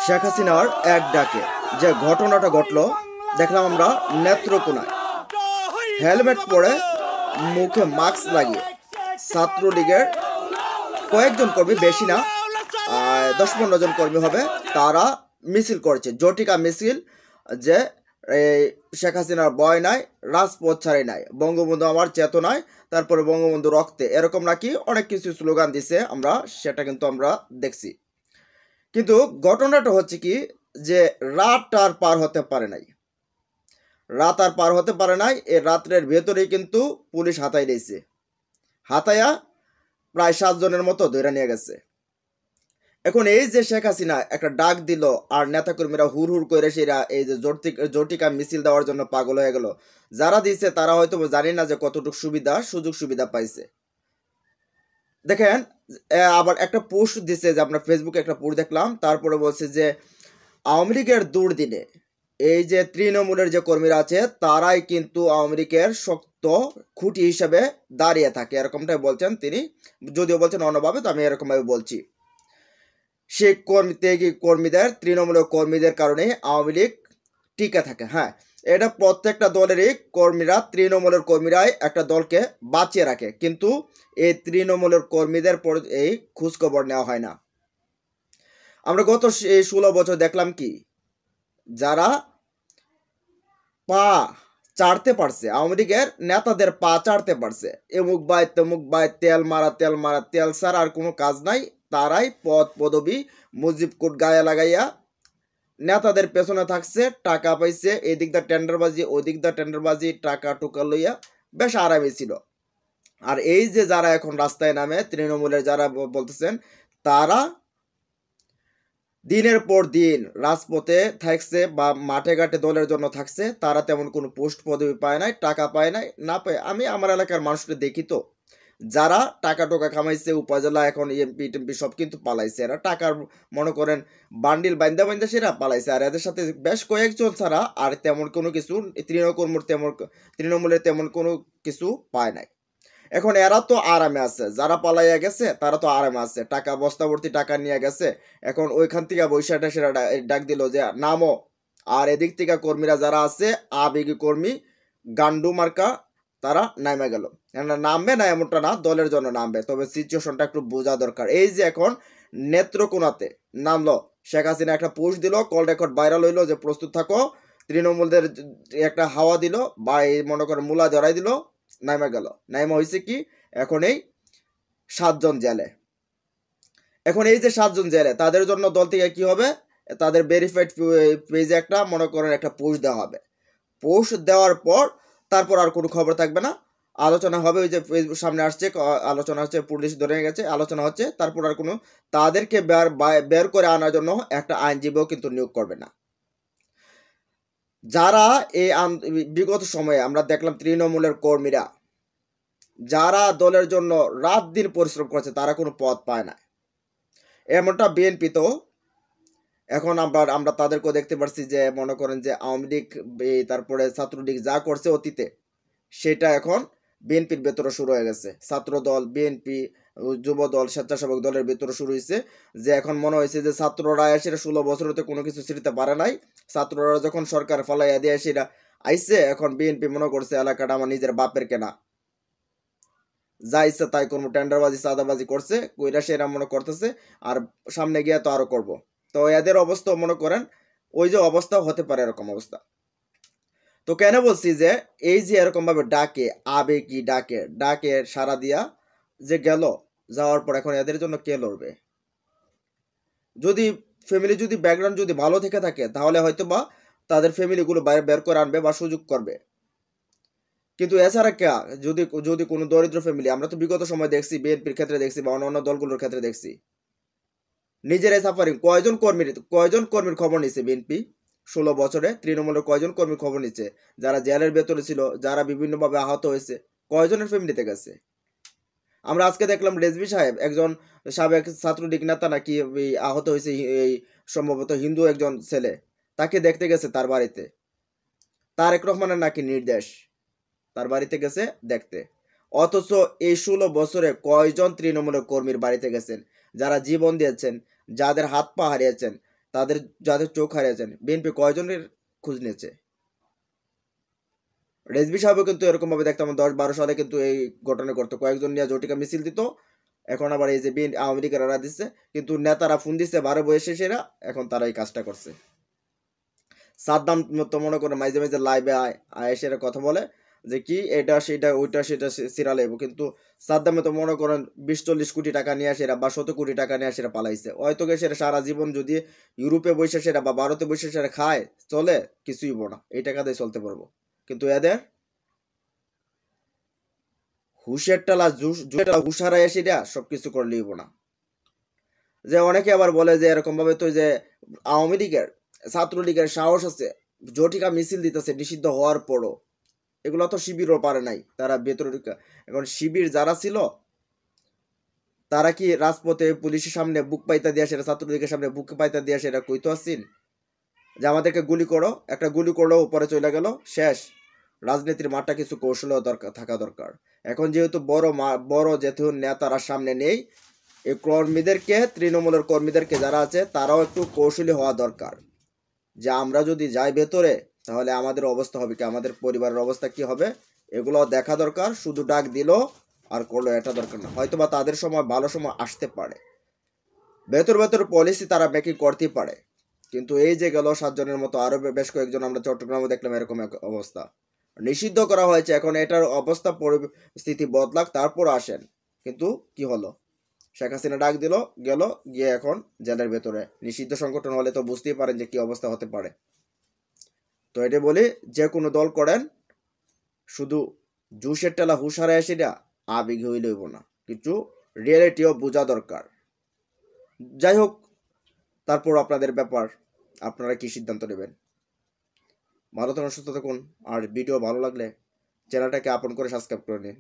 শেখ হাসিনার এক ডাকে যে ঘটনাটা ঘটলো দেখলাম আমরা নেত্রকোনায়। হেলমেট পরে মুখে মাস্ক লাগিয়ে ছাত্রলীগের কয়েকজন কর্মী, বেশি না, 10-15 জন কর্মী হবে, তারা মিছিল করছে, জটিকা মিছিল। যে এই শেখ হাসিনার ভয় নাই, রাজপথ ছাড়াই নাই, বঙ্গবন্ধু আমার চেতনায়, তারপরে বঙ্গবন্ধু রক্তে, এরকম নাকি অনেক কিছু স্লোগান দিছে, আমরা সেটা কিন্তু আমরা দেখছি। কিন্তু ঘটনাটা হচ্ছে কি, যে রাত আর পার হতে পারে নাই, এই রাত্রের ভেতরেই কিন্তু পুলিশ হাতাই দিয়েছে। হাতাইয়া প্রায় 7 জনের মতো ধরে নিয়ে গেছে। এখন এই যে শেখ হাসিনা একটা ডাক দিল আর নেতাকর্মীরা হুড় হুড় করে সেরা এই যে জটিকা মিছিল দেওয়ার জন্য পাগল হয়ে গেল। যারা দিয়েছে তারা হয়তো জানি না যে কতটুকু সুযোগ সুবিধা পাইছে। দেখেন, আবার একটা পোস্ট দিছে, যে আপনার ফেসবুকে একটা পোস্ট দেখলাম, তারপরে বলছে যে আওয়ামী লীগের দুর্দিনে এই যে তৃণমূলের যে কর্মীরা আছে তারাই কিন্তু আওয়ামী লীগের শক্ত খুঁটি হিসেবে দাঁড়িয়ে থাকে, এরকমটাই বলছেন তিনি। যদিও বলছেন অন্যভাবে, তো আমি এরকমভাবে বলছি। সেই কর্মীদের, তৃণমূলের কর্মীদের কারণে আওয়ামী লীগ টিকে থাকে। হ্যাঁ, এটা প্রত্যেকটা দলেরই কর্মীরা, তৃণমূলের কর্মীরাই একটা দলকে বাঁচিয়ে রাখে, কিন্তু এই তৃণমূলের কর্মীদের এই খোঁজখবর নেওয়া হয় না। আমরা গত 16 বছর দেখলাম কি, যারা পা চাড়তে পারছে, আওয়ামী লীগের নেতাদের পা চাড়তে পারছে, এমুক বাই তেমুক বাই, তেল মারা, তেল ছাড়া আর কোনো কাজ নাই, তারাই পদ পদবি মুজিব কোট গায়ে লাগাইয়া নেতাদের পেছনে থাকছে, টাকা পাইছে, এদিক দা টেন্ডারবাজি, ওদিক দা টেন্ডারবাজি, টাকা টুকা লইয়া বেশ আরামে ছিল। আর এই যে যারা এখন রাস্তায় নামে তৃণমূলের যারা বলতেছেন, তারা দিনের পর দিন রাজপথে থাকছে বা মাঠে ঘাটে দলের জন্য থাকছে, তারা তেমন কোনো পোস্ট পদবি পায় নাই, টাকা পায় নাই, না পায়। আমি আমার এলাকার মানুষকে দেখি, তো যারা টাকা টোকা কামাইছে উপজেলা, এখন এমপি টেমপি সব কিন্তু পালাইছে, এরা টাকার মনে করেন বান্ডিল বাইন্দা সেরা পালাইছে। আর এদের সাথে বেশ কয়েকজন ছাড়া আর তেমন কোনো কিছু তৃণমূলের তেমন কোনো কিছু পায় নাই। এখন এরা তো আরামে আছে, যারা পালাইয়া গেছে তারা তো আরামে আছে, টাকা বস্তা ভর্তি টাকা নিয়ে গেছে। এখন ওইখান থেকে বৈশাখটা সেরা ডাক দিল যে নামো। আর এদিক থেকে কর্মীরা যারা আছে, আবেগী কর্মী, গান্ডু মার্কা, তারা নামে গেল। নামবে না এমনটা না, দলের জন্য নামবে, তবে সিচুয়েশনটা একটু বোঝা দরকার। এই যে এখন নেত্রকোনাতে নামলো, শেখ হাসিনা একটা পোস্ট দিল, কল রেকর্ড ভাইরাল হইলো যে প্রস্তুত থাকো, তৃণমূলদের একটা হাওয়া দিল, বা এই মনে করে মূলা জড়াই দিল, নামে গেল। নাইমা হয়েছে কি, এখন এই 7 জন জেলে। এখন এই যে 7 জন জেলে, তাদের জন্য দল থেকে কি হবে, তাদের ভেরিফাইড পেজে একটা মনে করেন একটা পোস্ট দেওয়া হবে। পোস্ট দেওয়ার পর তারপর আর কোনো খবর থাকবে না, আলোচনা হবে। ওই যে ফেসবুক সামনে আসছে, আলোচনা হচ্ছে, পুলিশ ধরে গেছে, আলোচনা হচ্ছে, তারপর আর কোনো তাদেরকে বের করে আনার জন্য একটা আইনজীবীও কিন্তু নিয়োগ করবে না। যারা এই বিগত সময়ে আমরা দেখলাম তৃণমূলের কর্মীরা যারা দলের জন্য রাত দিন পরিশ্রম করছে, তারা কোনো পদ পায় না। এমনটা বিএনপি তো এখন আমরা তাদেরকেও দেখতে পাচ্ছি, যে মনে করেন যে আওয়ামী লীগ, তারপরে ছাত্রলীগ যা করছে অতীতে, সেটা এখন বিএনপির ভেতরে শুরু হয়ে গেছে। ছাত্র দল, বিএনপি, যুব দল, স্বেচ্ছাসেবক দলের ভেতরে শুরু হয়েছে, যে এখন মনে হয়েছে যে ছাত্ররা এসে 16 বছরতে কোনো কিছু ছিঁড়তে পারে নাই, ছাত্ররা যখন সরকার ফলাইয়া দিয়ে সেটা আইসে, এখন বিএনপি মনে করছে এলাকাটা আমার নিজের বাপের কেনা, যা ইচ্ছা তাই করবো, টেন্ডারবাজি চাঁদাবাজি করছে, কইরা সেরা মনে করতেছে, আর সামনে গিয়ে তো আরো করব। তো এদের অবস্থা মনে করেন ওই যে অবস্থা হতে পারে, এরকম অবস্থা। তো কেন বলছি যে এই যে এরকম ভাবে ডাকে, আবেগী ডাকে সারা দিয়া যে গেল, যাওয়ার পর এখন এদের জন্য কে লড়বে? যদি ফ্যামিলি, যদি ব্যাকগ্রাউন্ড যদি ভালো থেকে থাকে, তাহলে হয়তো বা তাদের ফ্যামিলিগুলো বাইরে বের করে আনবে বা সুযোগ করবে। কিন্তু এছাড়া কে, যদি যদি কোনো দরিদ্র ফ্যামিলি, আমরা তো বিগত সময় দেখছি, বিএনপির ক্ষেত্রে দেখছি বা অন্যান্য দলগুলোর ক্ষেত্রে দেখছি, নিজেরাই সাফারিং। কয়জন কর্মীর খবর নিচ্ছে বিএনপি 16 বছরে? তৃণমূলের কয়জন কর্মীর খবর নিচ্ছে? যারা জেলের ভেতরে ছিল, যারা বিভিন্নভাবে আহত হয়েছে, কয়জনের ফ্যামিলিতে গেছে? আমরা আজকে দেখলাম রেজভি সাহেব, একজন সাবেক ছাত্রলীগ নেতা, নাকি আহত হয়েছে, এই সম্ভবত হিন্দু একজন ছেলে, তাকে দেখতে গেছে তার বাড়িতে। তারেক রহমানের নাকি নির্দেশ, তার বাড়িতে গেছে দেখতে। অথচ এই 16 বছরে কয়জন তৃণমূলের কর্মীর বাড়িতে গেছেন, যারা জীবন দিয়েছেন, যাদের হাত পা হারিয়েছেন, তাদের যাদের চোখ হারিয়েছেন, বিএনপি কয়জনের খোঁজ নিয়েছে? রেজভি সাহেবও কিন্তু এরকমভাবে দেখতাম 10-12 সালে কিন্তু এই ঘটনা করতো, কয়েকজন নিয়ে জটিকা মিছিল দিত। এখন আবার এই যে আওয়ামী লীগের এরা দিচ্ছে, কিন্তু নেতারা ফোন দিচ্ছে 12 বয়সে সেরা, এখন তারা এই কাজটা করছে। সাদ্দাম তো মনে করে মাঝে মাঝে লাইভে এসে কথা বলে যে কি এটা সেটা ওইটা সেটা সিরা লেবো, কিন্তু সাদ্দামে তো মনে করেন 20-40 কোটি টাকা নিয়ে আসেরা বা 100 কোটি টাকা নিয়ে আসেরা পালাইছে। হয়তো সেটা সারা জীবন যদি ইউরোপে বসে সেরা বা ভারতে বসে সেরা খায় চলে, কিছুই না, এই টাকা দিয়ে চলতে পারবো। কিন্তু এদের হুশের টালা হুশ হারায় সেটা সবকিছু করে লিব না। যে অনেকে আবার বলে যে এরকম ভাবে তো যে আওয়ামী লীগের ছাত্রলীগের সাহস আছে, জটিকা মিছিল দিতেছে নিষিদ্ধ হওয়ার পরও, এগুলো তো শিবিরও পারে নাই, তারা ভেতরে এখন শিবির যারা ছিল তারা কি রাজপথে পুলিশের সামনে বুক পাইতা দিয়ে সেটা ছাত্রলীগের সামনে বুক পাইতা দিয়ে সেটা কইতো আসিন যে আমাদেরকে গুলি করো, একটা গুলি করলো উপরে চলে গেল, শেষ। রাজনীতির মাঠটা কিছু কৌশলও দরকার থাকা দরকার। এখন যেহেতু বড় যেহেতু নেতারা সামনে নেই, এই কর্মীদেরকে, তৃণমূলের কর্মীদেরকে যারা আছে তারাও একটু কৌশলী হওয়া দরকার, যে আমরা যদি যাই ভেতরে তাহলে আমাদের অবস্থা হবে কি, আমাদের পরিবারের অবস্থা কি হবে, এগুলো দেখা দরকার। শুধু ডাক দিল আর করলো এটা দরকার না, হয়তো বা তাদের সময় ভালো সময় আসতে পারে, ভেতর পলিসি তারা মেকিং করতেই পারে, কিন্তু এই যে গেল 7 জনের মতো আরো বেশ কয়েকজন আমরা চট্টগ্রামে দেখলাম এরকম এক অবস্থা, নিষিদ্ধ করা হয়েছে। এখন এটার অবস্থা পরিস্থিতি বদলাক তারপর আসেন, কিন্তু কি হলো, শেখ হাসিনা ডাক দিল, গেল, গিয়ে এখন জেলের ভেতরে। নিষিদ্ধ সংগঠন হলে তো বুঝতেই পারেন যে কি অবস্থা হতে পারে। তো এটা বলি, যে কোনো দল করেন শুধু জুসের টেলা হুশ হারায় সেটা আবেগ হইলেইব না, কিছু রিয়েলিটিও বোঝা দরকার। যাই হোক, তারপর আপনাদের ব্যাপার, আপনারা কি সিদ্ধান্ত নেবেন। ভালো থাকুন, সুস্থ থাকুন, আর ভিডিও ভালো লাগলে চ্যানেলটাকে আপন করে সাবস্ক্রাইব করে নিন।